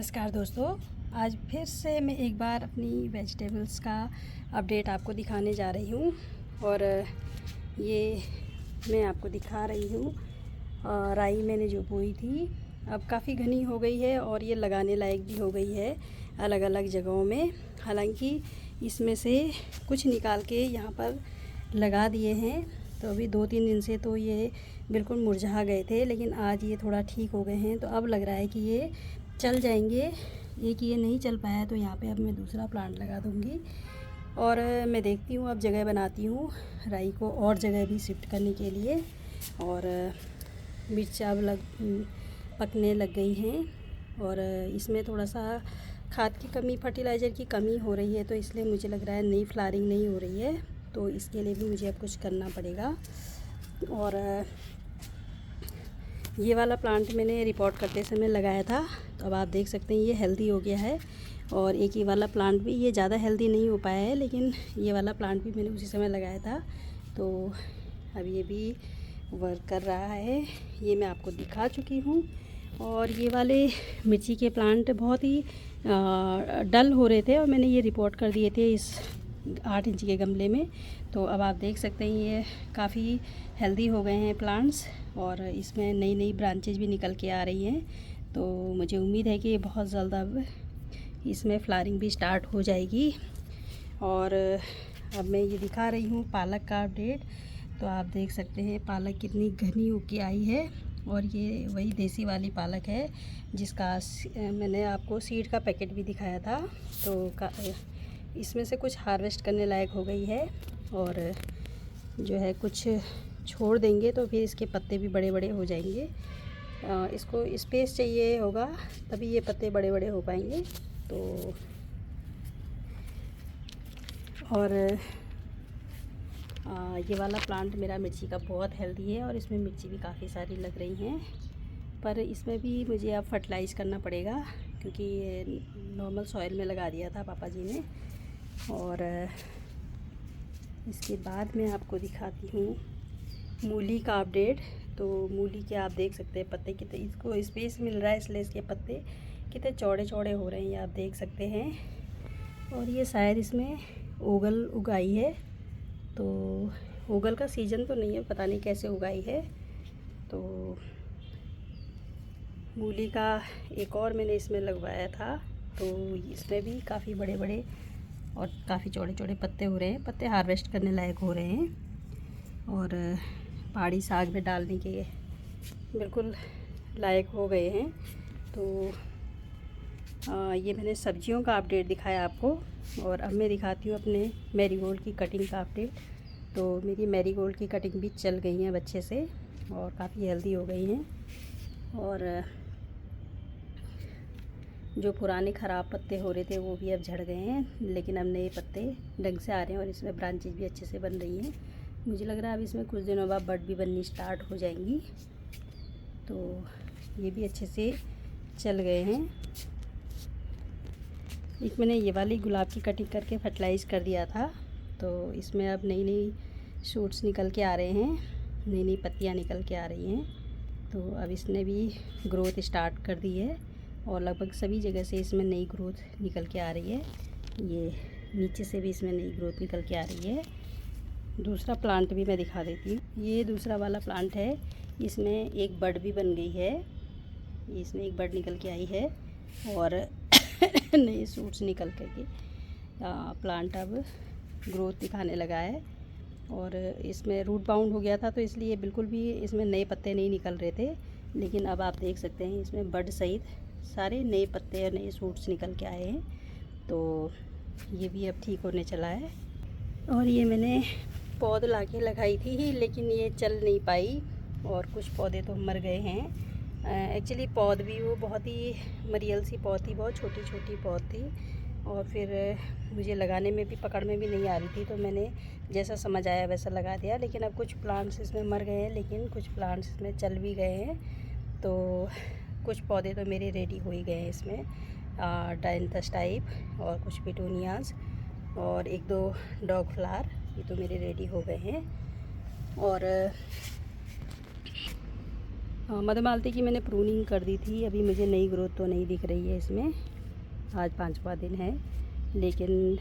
नमस्कार दोस्तों, आज फिर से मैं एक बार अपनी वेजिटेबल्स का अपडेट आपको दिखाने जा रही हूँ। और ये मैं आपको दिखा रही हूँ राई मैंने जो बोई थी अब काफ़ी घनी हो गई है और ये लगाने लायक भी हो गई है अलग अलग जगहों में। हालांकि इसमें से कुछ निकाल के यहाँ पर लगा दिए हैं, तो अभी 2-3 दिन से तो ये बिल्कुल मुरझा गए थे, लेकिन आज ये थोड़ा ठीक हो गए हैं। तो अब लग रहा है कि ये चल जाएंगे। एक ये नहीं चल पाया तो यहाँ पे अब मैं दूसरा प्लांट लगा दूँगी और मैं देखती हूँ, अब जगह बनाती हूँ राई को और जगह भी शिफ्ट करने के लिए। और मिर्च अब पकने लग गई हैं और इसमें थोड़ा सा खाद की कमी, फर्टिलाइज़र की कमी हो रही है, तो इसलिए मुझे लग रहा है नई फ्लावरिंग नहीं हो रही है, तो इसके लिए भी मुझे अब कुछ करना पड़ेगा। और ये वाला प्लांट मैंने रिपोर्ट करते समय लगाया था, तो अब आप देख सकते हैं ये हेल्दी हो गया है। और एक ये वाला प्लांट भी, ये ज़्यादा हेल्दी नहीं हो पाया है, लेकिन ये वाला प्लांट भी मैंने उसी समय लगाया था, तो अब ये भी वर्क कर रहा है। ये मैं आपको दिखा चुकी हूँ। और ये वाले मिर्ची के प्लांट बहुत ही डल हो रहे थे और मैंने ये रिपोर्ट कर दिए थे इस 8 इंच के गमले में। तो अब आप देख सकते हैं ये काफ़ी हेल्दी हो गए हैं प्लांट्स और इसमें नई नई ब्रांचेज भी निकल के आ रही हैं। तो मुझे उम्मीद है कि बहुत जल्द अब इसमें फ्लावरिंग भी स्टार्ट हो जाएगी। और अब मैं ये दिखा रही हूँ पालक का अपडेट। तो आप देख सकते हैं पालक कितनी घनी होके आई है और ये वही देसी वाली पालक है जिसका मैंने आपको सीड का पैकेट भी दिखाया था। तो इसमें से कुछ हार्वेस्ट करने लायक हो गई है और जो है कुछ छोड़ देंगे तो फिर इसके पत्ते भी बड़े बड़े हो जाएंगे। इसको स्पेस चाहिए होगा तभी ये पत्ते बड़े बड़े हो पाएंगे। तो और ये वाला प्लांट मेरा मिर्ची का बहुत हेल्दी है और इसमें मिर्ची भी काफ़ी सारी लग रही हैं, पर इसमें भी मुझे अब फर्टिलाइज़ करना पड़ेगा क्योंकि ये नॉर्मल सॉइल में लगा दिया था पापा जी ने। और इसके बाद मैं आपको दिखाती हूँ मूली का अपडेट। तो मूली के आप देख सकते हैं पत्ते कितने, इसको स्पेस मिल रहा है इसलिए इसके पत्ते कितने चौड़े चौड़े हो रहे हैं, ये आप देख सकते हैं। और ये शायद इसमें ओगल उगाई है, तो ओगल का सीज़न तो नहीं है, पता नहीं कैसे उगाई है। तो मूली का एक और मैंने इसमें लगवाया था, तो इसमें भी काफ़ी बड़े बड़े और काफ़ी चौड़े चौड़े पत्ते हो रहे हैं, पत्ते हार्वेस्ट करने लायक हो रहे हैं और पहाड़ी साग में डालने के बिल्कुल लायक हो गए हैं। तो ये मैंने सब्जियों का अपडेट दिखाया आपको और अब मैं दिखाती हूँ अपने मैरीगोल्ड की कटिंग का अपडेट। तो मेरी मैरीगोल्ड की कटिंग भी चल गई हैं अच्छे से और काफ़ी हेल्दी हो गई हैं। और जो पुराने ख़राब पत्ते हो रहे थे वो भी अब झड़ गए हैं, लेकिन अब नए पत्ते ढंग से आ रहे हैं और इसमें ब्रांचेज भी अच्छे से बन रही हैं। मुझे लग रहा है अब इसमें कुछ दिनों बाद बड भी बननी स्टार्ट हो जाएंगी। तो ये भी अच्छे से चल गए हैं। एक मैंने ये वाली गुलाब की कटिंग करके फर्टिलाइज़ कर दिया था, तो इसमें अब नई नई शूट्स निकल के आ रहे हैं, नई नई पत्तियाँ निकल के आ रही हैं। तो अब इसने भी ग्रोथ स्टार्ट कर दी है और लगभग सभी जगह से इसमें नई ग्रोथ निकल के आ रही है। ये नीचे से भी इसमें नई ग्रोथ निकल के आ रही है। दूसरा प्लांट भी मैं दिखा देती हूँ। ये दूसरा वाला प्लांट है, इसमें एक बड भी बन गई है, इसमें एक बड निकल के आई है और नए सूट्स निकल कर के प्लांट अब ग्रोथ दिखाने लगा है। और इसमें रूट बाउंड हो गया था तो इसलिए बिल्कुल भी इसमें नए पत्ते नहीं निकल रहे थे, लेकिन अब आप देख सकते हैं इसमें बड सहित सारे नए पत्ते और नए सूट्स निकल के आए हैं। तो ये भी अब ठीक होने चला है। और ये मैंने पौध ला के लगाई थी लेकिन ये चल नहीं पाई और कुछ पौधे तो मर गए हैं। एक्चुअली पौध भी वो बहुत ही मरियल सी पौध थी, बहुत छोटी छोटी पौध थी और फिर मुझे लगाने में भी, पकड़ में भी नहीं आ रही थी, तो मैंने जैसा समझ आया वैसा लगा दिया। लेकिन अब कुछ प्लांट्स इसमें मर गए हैं, लेकिन कुछ प्लांट्स इसमें चल भी गए हैं। तो कुछ पौधे तो मेरे रेडी हो ही गए हैं इसमें, डायंथस टाइप और कुछ पिटूनियाज और 1-2 डॉग फ्लावर, ये तो मेरे रेडी हो गए हैं। और मधुमालती की मैंने प्रूनिंग कर दी थी। अभी मुझे नई ग्रोथ तो नहीं दिख रही है इसमें, आज 5वां दिन है, लेकिन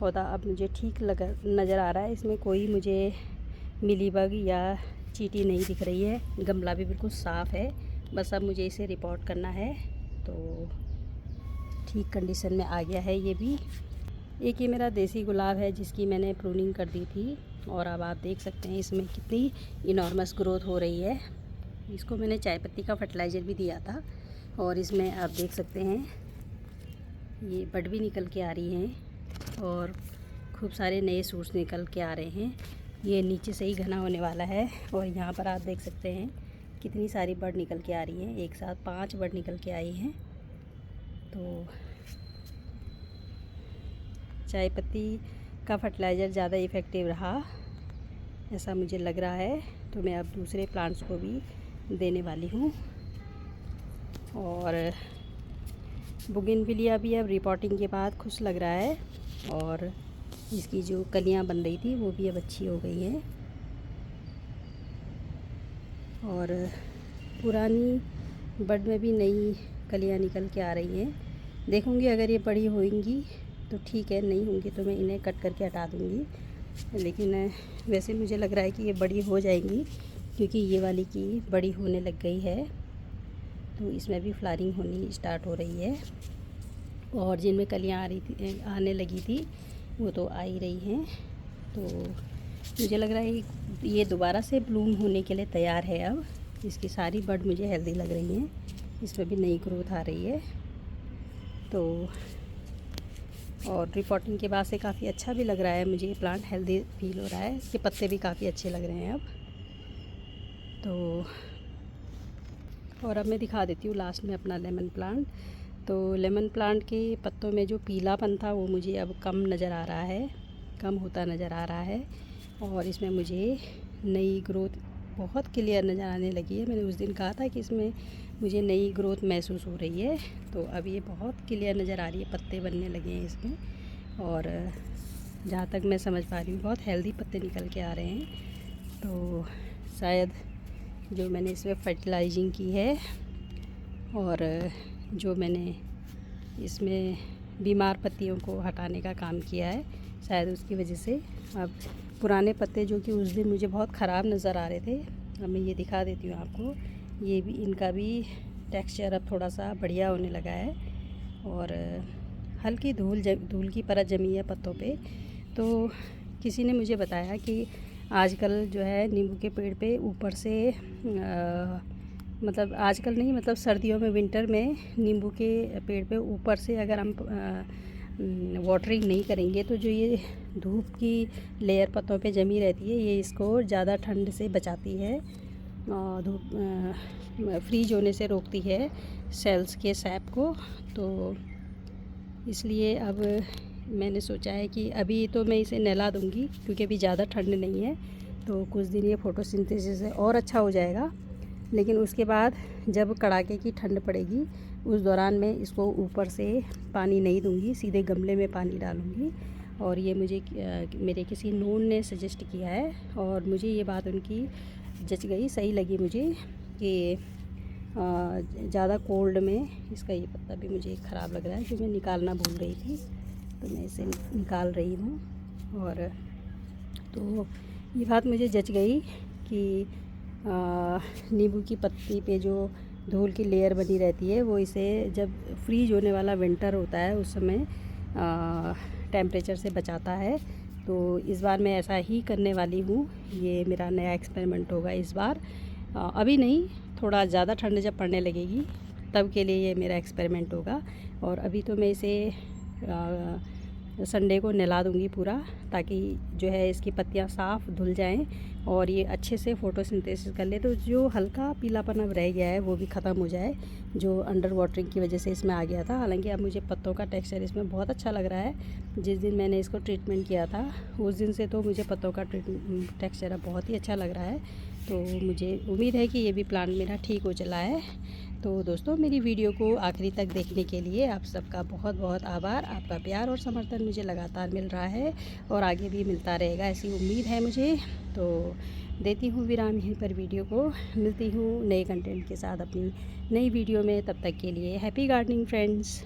पौधा अब मुझे ठीक नज़र आ रहा है। इसमें कोई मुझे मिलीबग या चींटी नहीं दिख रही है। गमला भी बिल्कुल साफ़ है। बस अब मुझे इसे रिपोर्ट करना है तो ठीक कंडीशन में आ गया है ये भी। एक ये मेरा देसी गुलाब है जिसकी मैंने प्रूनिंग कर दी थी, और अब आप देख सकते हैं इसमें कितनी इनॉर्मस ग्रोथ हो रही है। इसको मैंने चाय पत्ती का फर्टिलाइज़र भी दिया था, और इसमें आप देख सकते हैं ये बड भी निकल के आ रही हैं और खूब सारे नए सूट्स निकल के आ रहे हैं। ये नीचे से ही घना होने वाला है, और यहाँ पर आप देख सकते हैं कितनी सारी बड निकल के आ रही हैं। एक साथ 5 बड निकल के आई हैं। तो चाय पत्ती का फर्टिलाइज़र ज़्यादा इफ़ेक्टिव रहा ऐसा मुझे लग रहा है, तो मैं अब दूसरे प्लांट्स को भी देने वाली हूँ। और बुगिनविलिया भी अब रिपोर्टिंग के बाद खुश लग रहा है, और इसकी जो कलियाँ बन रही थी वो भी अब अच्छी हो गई हैं। और पुरानी बड में भी नई कलियाँ निकल के आ रही हैं। देखूँगी अगर ये बड़ी होंगी तो ठीक है, नहीं होंगी तो मैं इन्हें कट करके हटा दूँगी। लेकिन वैसे मुझे लग रहा है कि ये बड़ी हो जाएंगी, क्योंकि ये वाली की बड़ी होने लग गई है, तो इसमें भी फ्लावरिंग होनी स्टार्ट हो रही है। और जिनमें कलियाँ आने लगी थी वो तो आ ही रही हैं। तो मुझे लग रहा है ये दोबारा से ब्लूम होने के लिए तैयार है। अब इसकी सारी बड मुझे हेल्दी लग रही हैं, इसमें भी नई ग्रोथ आ रही है। तो और रिपोर्टिंग के बाद से काफ़ी अच्छा भी लग रहा है मुझे, ये प्लांट हेल्दी फील हो रहा है। इसके पत्ते भी काफ़ी अच्छे लग रहे हैं अब। तो और अब मैं दिखा देती हूँ लास्ट में अपना लेमन प्लांट। तो लेमन प्लांट के पत्तों में जो पीलापन था वो मुझे अब कम नज़र आ रहा है, कम होता नज़र आ रहा है। और इसमें मुझे नई ग्रोथ बहुत क्लियर नज़र आने लगी है। मैंने उस दिन कहा था कि इसमें मुझे नई ग्रोथ महसूस हो रही है, तो अब ये बहुत क्लियर नज़र आ रही है। पत्ते बनने लगे हैं इसमें, और जहाँ तक मैं समझ पा रही हूँ बहुत हेल्दी पत्ते निकल के आ रहे हैं। तो शायद जो मैंने इसमें फर्टिलाइजिंग की है और जो मैंने इसमें बीमार पत्तियों को हटाने का काम किया है, शायद उसकी वजह से अब पुराने पत्ते जो कि उस दिन मुझे बहुत ख़राब नज़र आ रहे थे, अब मैं ये दिखा देती हूँ आपको। ये भी, इनका भी टेक्सचर अब थोड़ा सा बढ़िया होने लगा है, और हल्की धूल की परत जमी है पत्तों पे। तो किसी ने मुझे बताया कि आजकल जो है नींबू के पेड़ पे ऊपर से मतलब आजकल नहीं, मतलब सर्दियों में, विंटर में नींबू के पेड़ पे ऊपर से अगर हम वाटरिंग नहीं करेंगे तो जो ये धूप की लेयर पत्तों पे जमी रहती है, ये इसको ज़्यादा ठंड से बचाती है, धूप फ्रीज होने से रोकती है सेल्स के सैप को। तो इसलिए अब मैंने सोचा है कि अभी तो मैं इसे नहला दूँगी, क्योंकि अभी ज़्यादा ठंड नहीं है, तो कुछ दिन ये फोटोसिंथेसिस से और अच्छा हो जाएगा। लेकिन उसके बाद जब कड़ाके की ठंड पड़ेगी उस दौरान मैं इसको ऊपर से पानी नहीं दूंगी, सीधे गमले में पानी डालूंगी। और ये मुझे मेरे किसी नोन ने सजेस्ट किया है, और मुझे ये बात उनकी जच गई, सही लगी मुझे कि ज़्यादा कोल्ड में इसका ये पत्ता भी मुझे ख़राब लग रहा है, जो मैं निकालना भूल गई थी, तो मैं इसे निकाल रही हूँ। और तो ये बात मुझे जच गई कि नींबू की पत्ती पे जो धूल की लेयर बनी रहती है वो इसे जब फ्रीज होने वाला विंटर होता है उस समय टेम्परेचर से बचाता है। तो इस बार मैं ऐसा ही करने वाली हूँ, ये मेरा नया एक्सपेरिमेंट होगा इस बार। अभी नहीं, थोड़ा ज़्यादा ठंड जब पड़ने लगेगी तब के लिए ये मेरा एक्सपेरिमेंट होगा। और अभी तो मैं इसे संडे को नहला दूँगी पूरा, ताकि जो है इसकी पत्तियाँ साफ़ धुल जाएं और ये अच्छे से फ़ोटोसिंथेसिस कर ले, तो जो हल्का पीलापन अब रह गया है वो भी ख़त्म हो जाए, जो अंडर वाटरिंग की वजह से इसमें आ गया था। हालांकि अब मुझे पत्तों का टेक्सचर इसमें बहुत अच्छा लग रहा है। जिस दिन मैंने इसको ट्रीटमेंट किया था उस दिन से तो मुझे पत्तों का टेक्सचर अब बहुत ही अच्छा लग रहा है। तो मुझे उम्मीद है कि ये भी प्लांट मेरा ठीक हो चला है। तो दोस्तों, मेरी वीडियो को आखिरी तक देखने के लिए आप सबका बहुत बहुत आभार। आपका प्यार और समर्थन मुझे लगातार मिल रहा है और आगे भी मिलता रहेगा, ऐसी उम्मीद है मुझे। तो देती हूँ विराम यहीं पर वीडियो को। मिलती हूँ नए कंटेंट के साथ अपनी नई वीडियो में। तब तक के लिए हैप्पी गार्डनिंग फ्रेंड्स।